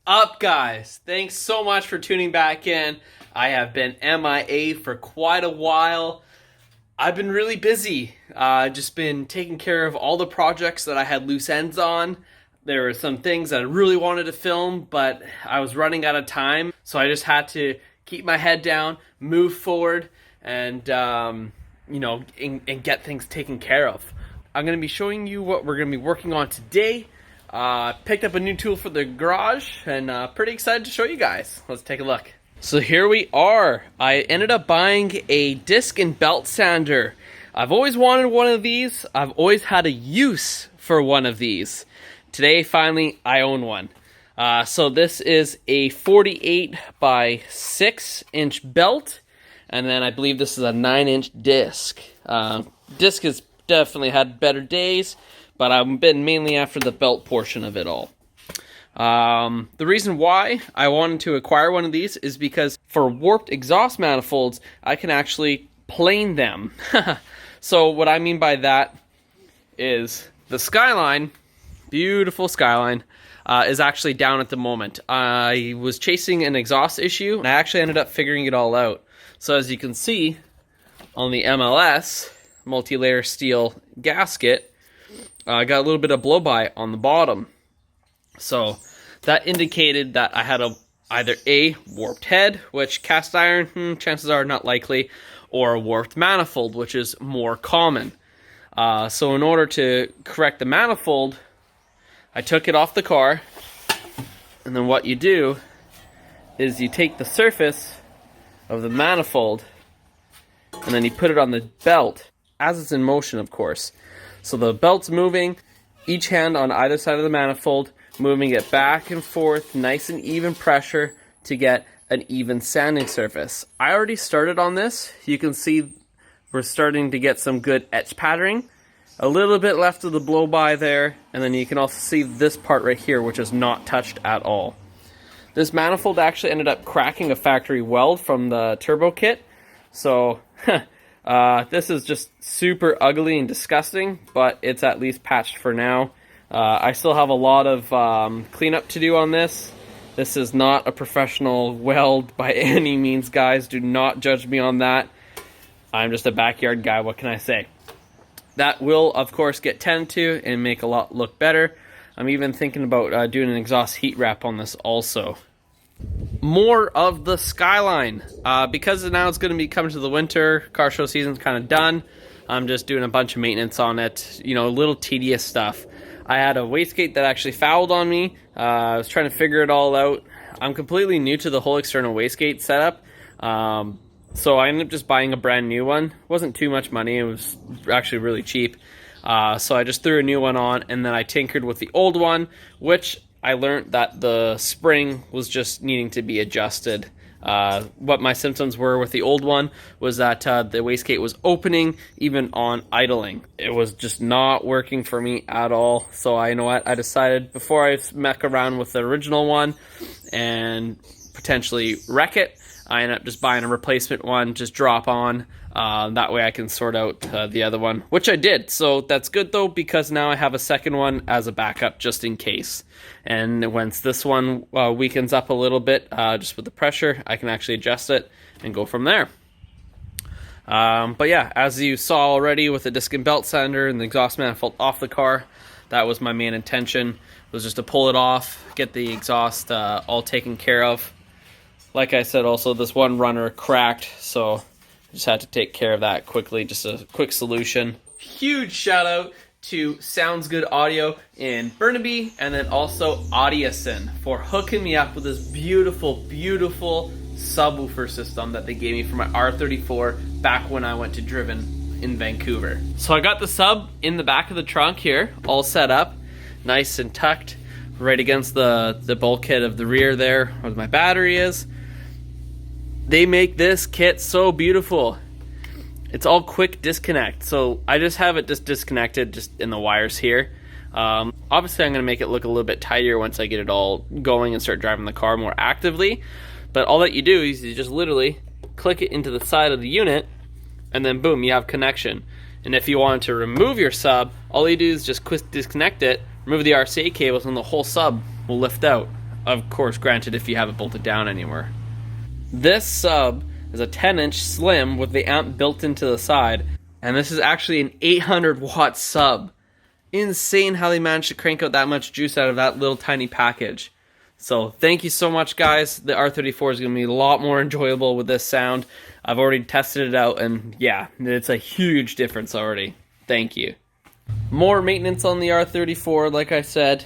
Up, guys? Thanks so much for tuning back in. I have been MIA for quite a while. I've been really busy. Just been taking care of all the projects that I had loose ends on. There were some things that I really wanted to film, but I was running out of time, so I just had to keep my head down, move forward, and get things taken care of. I'm going to be showing you what we're going to be working on today. Picked up a new tool for the garage, and pretty excited to show you guys. Let's take a look. So here we are. I ended up buying a disc and belt sander. I've always wanted one of these. I've always had a use for one of these. Today, finally, I own one. So this is a 48 by 6 inch belt, and then I believe this is a 9-inch disc. Disc has definitely had better days, but I've been mainly after the belt portion of it all. The reason why I wanted to acquire one of these is because for warped exhaust manifolds, I can actually plane them. So what I mean by that is the Skyline, beautiful Skyline, is actually down at the moment. I was chasing an exhaust issue, and I actually ended up figuring it all out. So as you can see on the MLS, multi-layer steel gasket, I got a little bit of blow-by on the bottom. So that indicated that I had either a warped head, which cast iron, chances are not likely, or a warped manifold, which is more common. So in order to correct the manifold, I took it off the car, and then what you do is you take the surface of the manifold, and then you put it on the belt, as it's in motion, of course. So the belt's moving, each hand on either side of the manifold, moving it back and forth, nice and even pressure to get an even sanding surface. I already started on this. You can see we're starting to get some good etch patterning. A little bit left of the blow-by there, and then you can also see this part right here, which is not touched at all. This manifold actually ended up cracking a factory weld from the turbo kit, so this is just super ugly and disgusting, but it's at least patched for now. I still have a lot of cleanup to do on this. This is not a professional weld by any means, guys. Do not judge me on that. I'm just a backyard guy, what can I say? That will, of course, get tended to and make a lot look better. I'm even thinking about doing an exhaust heat wrap on this also. More of the Skyline. Because now it's going to be coming to the winter, car show season's kind of done. I'm just doing a bunch of maintenance on it, little tedious stuff. I had a wastegate that actually fouled on me. I was trying to figure it all out. I'm completely new to the whole external wastegate setup. So I ended up just buying a brand new one. It wasn't too much money. It was actually really cheap. So I just threw a new one on, and then I tinkered with the old one, which I learned that the spring was just needing to be adjusted. What my symptoms were with the old one was that the wastegate was opening even on idling. It was just not working for me at all. So I decided before I mess around with the original one and potentially wreck it, I ended up just buying a replacement one, just drop on. That way I can sort out the other one, which I did. So that's good though, because now I have a second one as a backup just in case. And once this one weakens up a little bit, just with the pressure, I can actually adjust it and go from there. But yeah, as you saw already with the disc and belt sander and the exhaust manifold off the car, that was my main intention, was just to pull it off, get the exhaust all taken care of. Like I said, also this one runner cracked, so I just had to take care of that quickly, just a quick solution. Huge shout out to Sounds Good Audio in Burnaby, and then also Audioson for hooking me up with this beautiful, beautiful subwoofer system that they gave me for my R34 back when I went to Driven in Vancouver. So I got the sub in the back of the trunk here, all set up, nice and tucked, right against the bulkhead of the rear there, where my battery is. They make this kit so beautiful. It's all quick disconnect, so I just have it disconnected just in the wires here. Obviously I'm going to make it look a little bit tighter once I get it all going and start driving the car more actively. But all that you do is you just literally click it into the side of the unit, and then boom, you have connection. And if you wanted to remove your sub, all you do is just disconnect it, remove the RCA cables, and the whole sub will lift out. Of course, granted, if you have it bolted down anywhere. This sub is a 10-inch slim with the amp built into the side, and this is actually an 800-watt sub. Insane how they managed to crank out that much juice out of that little tiny package. So thank you so much, guys. The R34 is going to be a lot more enjoyable with this sound. I've already tested it out, and yeah, it's a huge difference already. Thank you. More maintenance on the R34, like I said.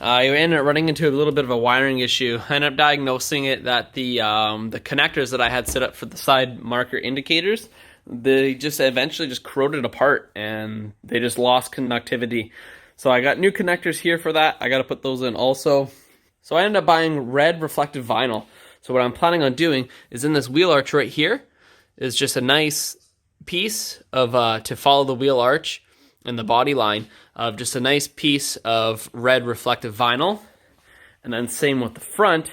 I ended up running into a little bit of a wiring issue. I ended up diagnosing it that the connectors that I had set up for the side marker indicators, they just eventually just corroded apart and they just lost conductivity. So I got new connectors here for that. I got to put those in also. So I ended up buying red reflective vinyl. So what I'm planning on doing is in this wheel arch right here is just a nice piece of to follow the wheel arch and the body line of just a nice piece of red reflective vinyl. And then same with the front,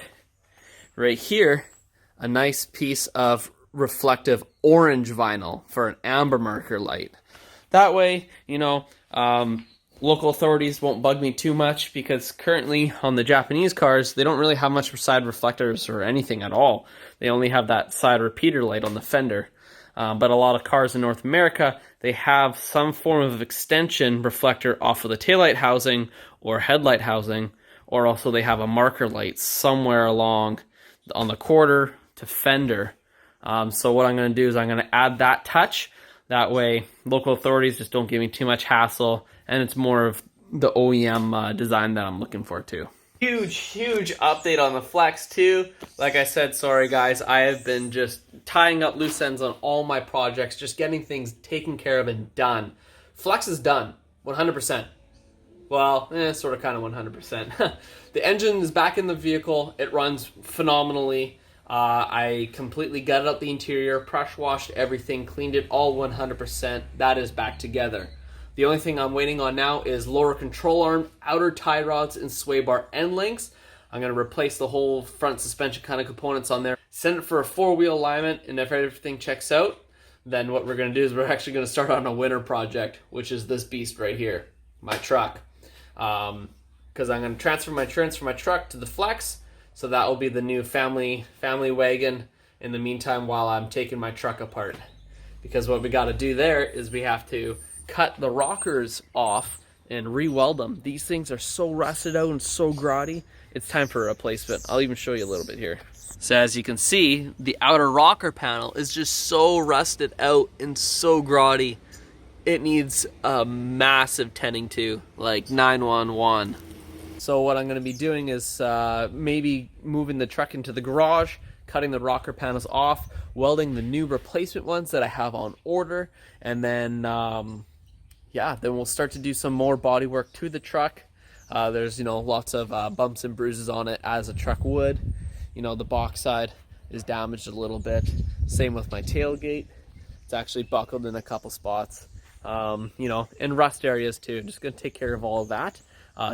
right here, a nice piece of reflective orange vinyl for an amber marker light. That way, you know, local authorities won't bug me too much, because currently on the Japanese cars, they don't really have much side reflectors or anything at all. They only have that side repeater light on the fender. But a lot of cars in North America, they have some form of extension reflector off of the taillight housing or headlight housing, or also they have a marker light somewhere along on the quarter to fender. So what I'm going to do is I'm going to add that touch. That way local authorities just don't give me too much hassle, and it's more of the OEM design that I'm looking for too. Huge update on the Flex too. Like I said, sorry guys, I have been just tying up loose ends on all my projects, just getting things taken care of and done. Flex is done, 100%. Well, sort of kind of 100%. The engine is back in the vehicle. It runs phenomenally. I completely gutted out the interior, pressure washed everything, cleaned it all 100%. That is back together. The only thing I'm waiting on now is lower control arm, outer tie rods, and sway bar end links. I'm going to replace the whole front suspension kind of components on there. Send it for a 4-wheel alignment, and if everything checks out, then what we're going to do is we're actually going to start on a winter project, which is this beast right here, my truck. Because I'm going to transfer my truck to the Flex, so that will be the new family wagon in the meantime while I'm taking my truck apart. Because what we got to do there is we have to cut the rockers off and re-weld them. These things are so rusted out and so grotty. It's time for a replacement. I'll even show you a little bit here. So as you can see, the outer rocker panel is just so rusted out and so grotty. It needs a massive tending to, like 911. So what I'm going to be doing is maybe moving the truck into the garage, cutting the rocker panels off, welding the new replacement ones that I have on order, and then yeah, then we'll start to do some more body work to the truck. There's, you know, lots of bumps and bruises on it, as a truck would. You know, the box side is damaged a little bit. Same with my tailgate. It's actually buckled in a couple spots. You know, and rust areas too. I'm just going to take care of all of that.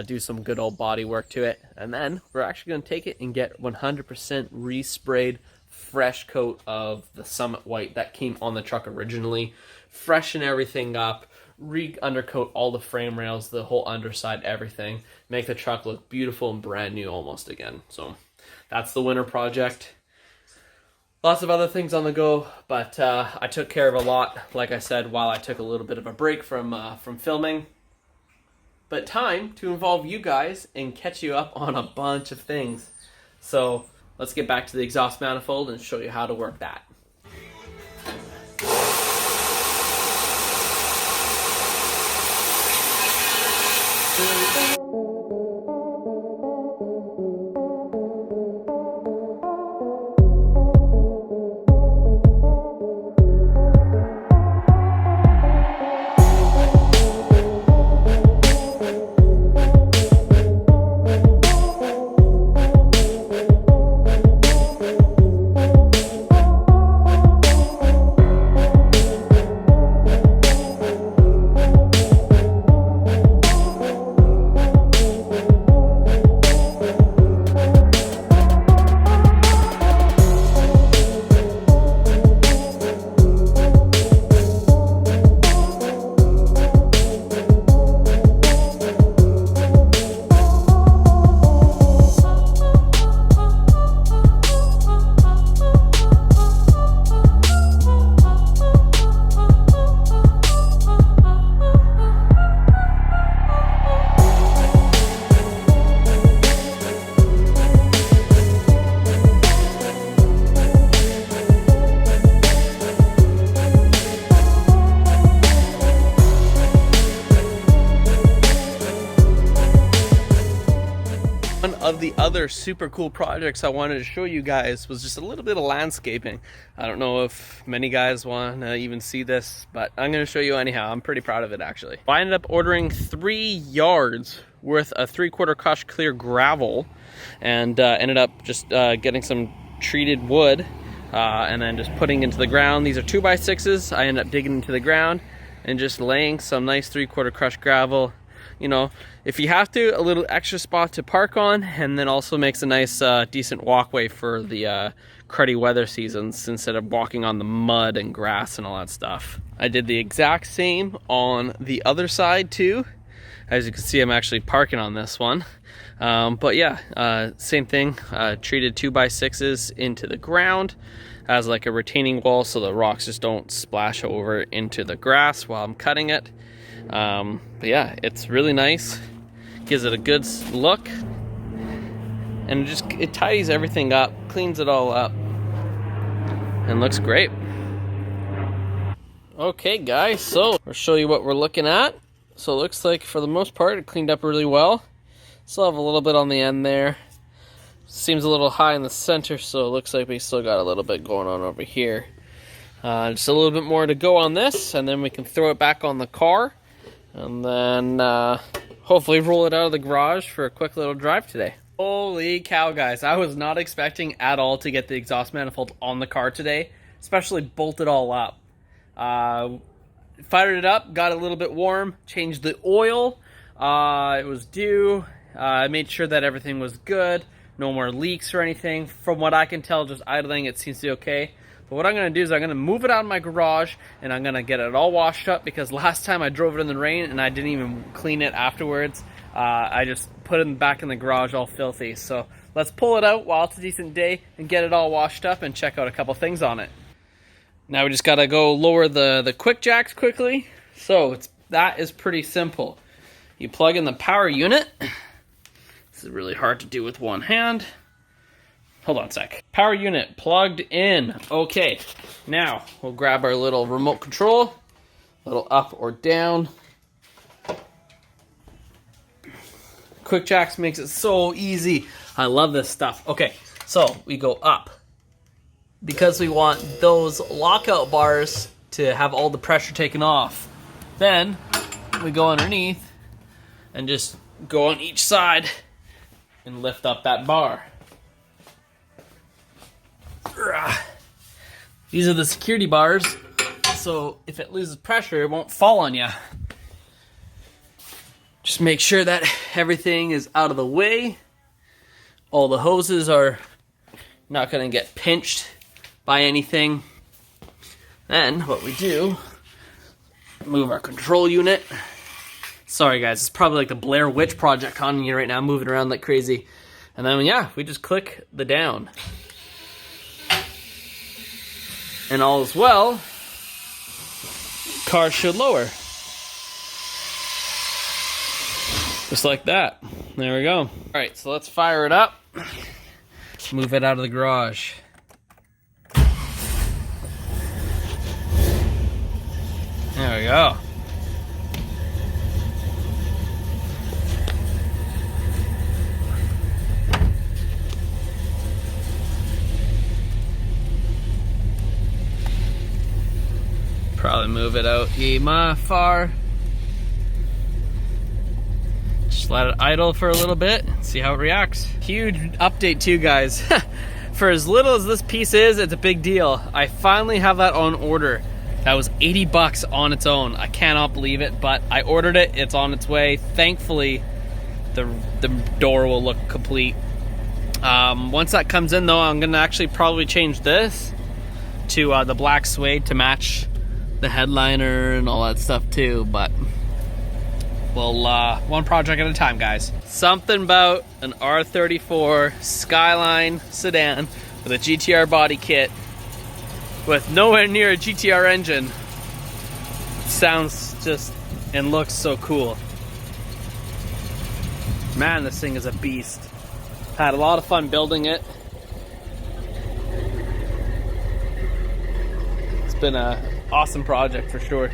Do some good old body work to it. And then we're actually going to take it and get 100% resprayed fresh coat of the Summit White that came on the truck originally. Freshen everything up. Re-undercoat all the frame rails, the whole underside, everything. Make the truck look beautiful and brand new almost again. So that's the winter project. Lots of other things on the go, but I took care of a lot, like I said, while I took a little bit of a break from filming. But time to involve you guys and catch you up on a bunch of things. So let's get back to the exhaust manifold and show you how to work that. other super cool projects I wanted to show you guys was just a little bit of landscaping. I don't know if many guys want to even see this, but I'm going to show you anyhow. I'm pretty proud of it, actually. I ended up ordering 3 yards worth of 3/4 crush clear gravel, and ended up just getting some treated wood and then just putting into the ground. These are 2x6s. I ended up digging into the ground and just laying some nice 3/4 crushed gravel. You know, if you have to, a little extra spot to park on, and then also makes a nice decent walkway for the cruddy weather seasons instead of walking on the mud and grass and all that stuff. I did the exact same on the other side too. As you can see, I'm actually parking on this one. But yeah, same thing, treated 2x6s into the ground as like a retaining wall so the rocks just don't splash over into the grass while I'm cutting it. But yeah, it's really nice, gives it a good look, and it tidies everything up, cleans it all up, and looks great. Okay guys, so I'll show you what we're looking at. So it looks like for the most part it cleaned up really well. Still have a little bit on the end there. Seems a little high in the center, so it looks like we still got a little bit going on over here. Just a little bit more to go on this, and then we can throw it back on the car. And then hopefully roll it out of the garage for a quick little drive today. Holy cow, guys. I was not expecting at all to get the exhaust manifold on the car today, especially bolt it all up. Fired it up, got a little bit warm, changed the oil. It was due. I made sure that everything was good. No more leaks or anything. From what I can tell, just idling, it seems to be okay. But what I'm going to do is I'm going to move it out of my garage, and I'm going to get it all washed up, because last time I drove it in the rain and I didn't even clean it afterwards. I just put it back in the garage all filthy. So let's pull it out while it's a decent day and get it all washed up and check out a couple things on it. Now we just got to go lower the quick jacks quickly. So that is pretty simple. You plug in the power unit. This is really hard to do with one hand. Hold on a sec. Power unit plugged in. Okay, now we'll grab our little remote control, little up or down. Quick jacks makes it so easy. I love this stuff. Okay, so we go up because we want those lockout bars to have all the pressure taken off. Then we go underneath and just go on each side and lift up that bar. These are the security bars, so if it loses pressure, it won't fall on you. Just make sure that everything is out of the way. All the hoses are not going to get pinched by anything. Then what we do, move our control unit. Sorry guys, it's probably like the Blair Witch Project on me right now, moving around like crazy. And then yeah, we just click the down. And all is well, car should lower. Just like that. There we go. All right, so let's fire it up. Move it out of the garage. There we go. Probably move it out my far. Just let it idle for a little bit, see how it reacts. Huge update too, guys. For as little as this piece is, it's a big deal. I finally have that on order. That was 80 bucks on its own. I cannot believe it, but I ordered it. It's on its way. Thankfully, the door will look complete. Once that comes in though, I'm gonna actually probably change this to the black suede to match the headliner and all that stuff too, but we'll one project at a time, guys. Something about an R34 Skyline sedan with a GTR body kit with nowhere near a GTR engine sounds just and looks so cool. Man, this thing is a beast. Had a lot of fun building it. It's been a awesome project for sure.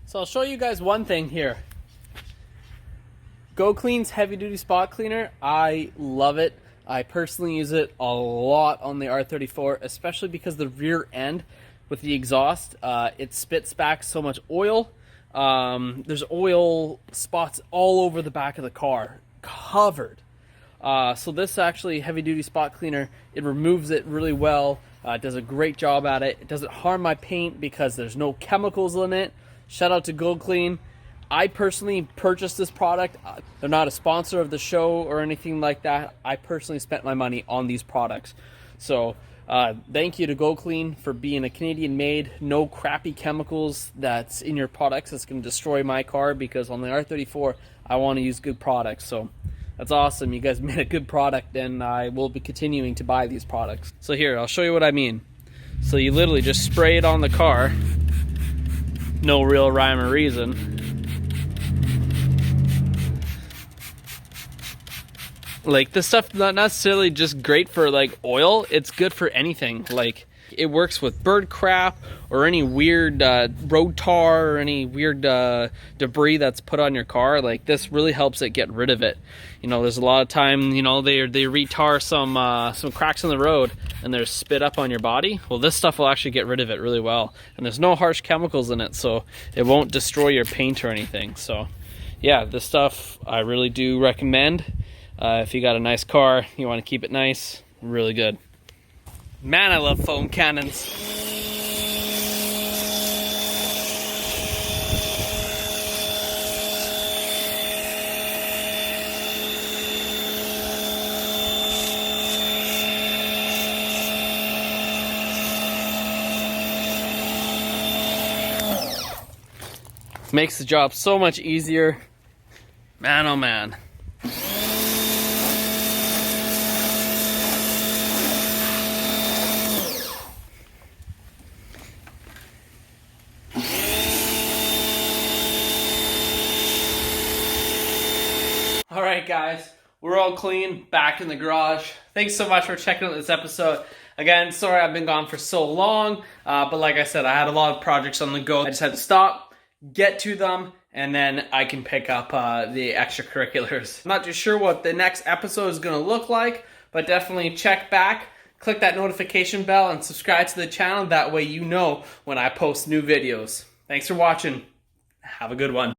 So I'll show you guys one thing here. Go Clean's heavy duty spot cleaner, I love it. I personally use it a lot on the R34, especially because the rear end with the exhaust, it spits back so much oil. There's oil spots all over the back of the car, covered. So this actually heavy duty spot cleaner, it removes it really well. It does a great job at it. It doesn't harm my paint because there's no chemicals in it. Shout out to Go Clean. I personally purchased this product. They're not a sponsor of the show or anything like that. I personally spent my money on these products. So thank you to Go Clean for being a Canadian made, no crappy chemicals that's in your products that's going to destroy my car, because on the R34 I want to use good products. So that's awesome. You guys made a good product, and I will be continuing to buy these products. So here, I'll show you what I mean. So you literally just spray it on the car. No real rhyme or reason. Like, this stuff not necessarily just great for like oil, it's good for anything. Like, it works with bird crap or any weird road tar or any weird debris that's put on your car. Like, this really helps it get rid of it. You know, there's a lot of time, you know, they re-tar some cracks in the road and there's spit up on your body. Well, this stuff will actually get rid of it really well. And there's no harsh chemicals in it, so it won't destroy your paint or anything. So yeah, this stuff I really do recommend. If you got a nice car, you want to keep it nice, really good. Man, I love foam cannons. Makes the job so much easier. Man, oh man. Alright guys, we're all clean, back in the garage. Thanks so much for checking out this episode. Again, sorry I've been gone for so long, but like I said, I had a lot of projects on the go. I just had to stop, get to them, and then I can pick up the extracurriculars. I'm not too sure what the next episode is going to look like, but definitely check back, click that notification bell, and subscribe to the channel. That way you know when I post new videos. Thanks for watching. Have a good one.